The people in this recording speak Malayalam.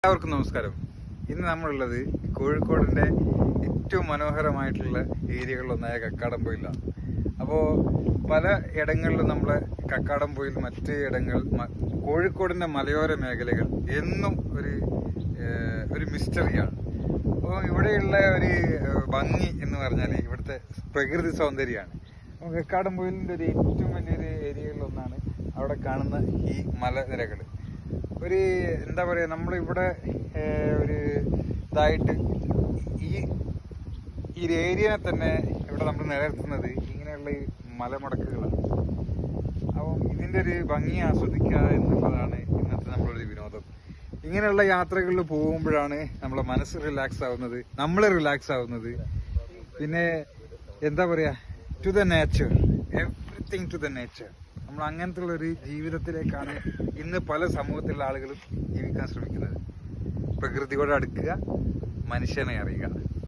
എല്ലാവർക്കും നമസ്കാരം. ഇന്ന് നമ്മളുള്ളത് കോഴിക്കോടിന്റെ ഏറ്റവും മനോഹരമായിട്ടുള്ള ഏരിയകളിലൊന്നായ കക്കാടംപൊയിലാണ്. അപ്പോൾ പല ഇടങ്ങളിലും നമ്മളെ കക്കാടംപൊയിൽ മറ്റ് ഇടങ്ങൾ കോഴിക്കോടിന്റെ മലയോര മേഖലകൾ എന്നും ഒരു മിസ്റ്ററിയാണ്. അപ്പോൾ ഇവിടെയുള്ള ഒരു ഭംഗി എന്ന് പറഞ്ഞാൽ ഇവിടുത്തെ പ്രകൃതി സൗന്ദര്യമാണ്. അപ്പോൾ കക്കാടംപൊയിലിന്റെ ഒരു ഏറ്റവും വലിയൊരു ഏരിയകളിലൊന്നാണ് അവിടെ കാണുന്ന ഈ മലനിരകൾ. എന്താ പറയാ, നമ്മളിവിടെ ഒരു ഇതായിട്ട് ഈ ഏരിയനെ തന്നെ ഇവിടെ നമ്മൾ നിലനിർത്തുന്നത് ഇങ്ങനെയുള്ള ഈ മലമടക്കുകളാണ്. അപ്പം ഇതിന്റെ ഒരു ഭംഗി ആസ്വദിക്കുക എന്നുള്ളതാണ് ഇന്നത്തെ നമ്മളൊരു വിനോദം. ഇങ്ങനെയുള്ള യാത്രകളിൽ പോകുമ്പോഴാണ് നമ്മളെ മനസ്സ് റിലാക്സ് ആവുന്നത്, നമ്മൾ റിലാക്സ് ആവുന്നത്. പിന്നെ എന്താ പറയാ, to the nature, everything to the nature. നമ്മൾ അങ്ങനത്തെ ഉള്ള ഒരു ജീവിതത്തിലേക്കാണ് ഇന്ന് പല സമൂഹത്തിലുള്ള ആളുകളും ജീവിക്കാൻ ശ്രമിക്കുന്നത്. പ്രകൃതിയോട് അടുക്കുക, മനുഷ്യനെ അറിയുക.